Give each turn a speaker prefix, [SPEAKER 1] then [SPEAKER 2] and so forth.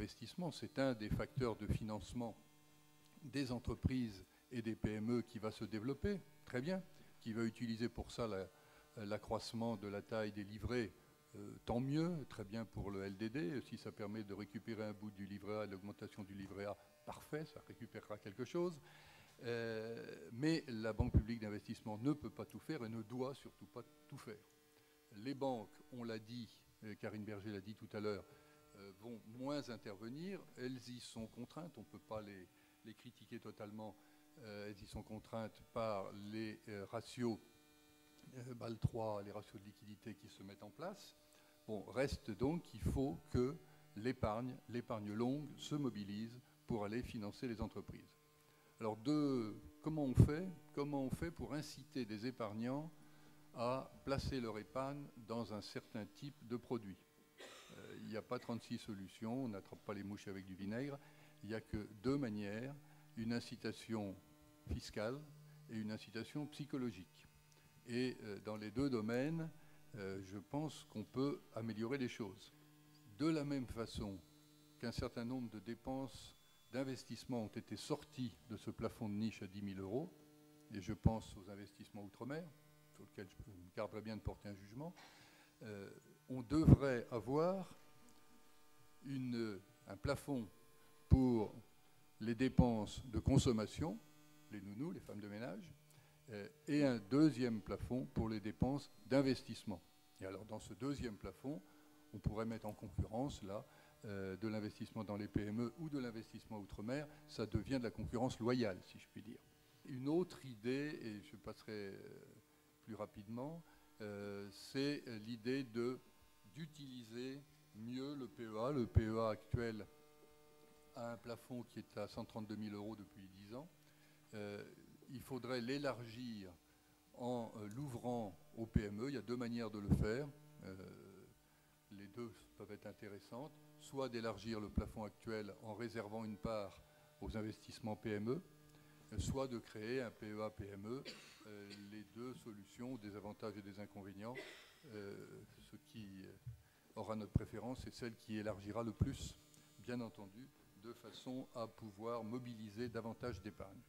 [SPEAKER 1] d'investissement. C'est un des facteurs de financement des entreprises et des PME qui va se développer, très bien, qui va utiliser pour ça l'accroissement de la taille des livrets, tant mieux, très bien pour le LDD. Si ça permet de récupérer un bout du livret A, l'augmentation du livret A, parfait, ça récupérera quelque chose. Mais la Banque publique d'investissement ne peut pas tout faire et ne doit surtout pas tout faire. Les banques, on l'a dit, Karine Berger l'a dit tout à l'heure, vont moins intervenir. Elles y sont contraintes, on ne peut pas les critiquer totalement. Elles y sont contraintes par les ratios BAL 3, les ratios de liquidité qui se mettent en place. Bon, reste donc qu'il faut que l'épargne longue se mobilise pour aller financer les entreprises. Alors, comment on fait pour inciter des épargnants à placer leur épargne dans un certain type de produit? Il n'y a pas 36 solutions, on n'attrape pas les mouches avec du vinaigre. Il n'y a que deux manières, une incitation fiscale et une incitation psychologique. Et dans les deux domaines, je pense qu'on peut améliorer les choses. De la même façon qu'un certain nombre de dépenses d'investissement ont été sorties de ce plafond de niche à 10 000 €, et je pense aux investissements outre-mer, sur lesquels je me garderai bien de porter un jugement, on devrait avoir un plafond pour les dépenses de consommation, les nounous, les femmes de ménage, et un deuxième plafond pour les dépenses d'investissement. Et alors dans ce deuxième plafond, on pourrait mettre en concurrence là de l'investissement dans les PME ou de l'investissement outre-mer. Ça devient de la concurrence loyale, si je puis dire. Une autre idée, et je passerai plus rapidement, c'est l'idée d'utiliser mieux le PEA. Le PEA actuel a un plafond qui est à 132 000 € depuis 10 ans. Il faudrait l'élargir en l'ouvrant aux PME. Il y a deux manières de le faire. Les deux peuvent être intéressantes. Soit d'élargir le plafond actuel en réservant une part aux investissements PME, soit de créer un PEA PME. Les deux solutions, des avantages et des inconvénients. Ce qui aura notre préférence, c'est celle qui élargira le plus, bien entendu, de façon à pouvoir mobiliser davantage d'épargne.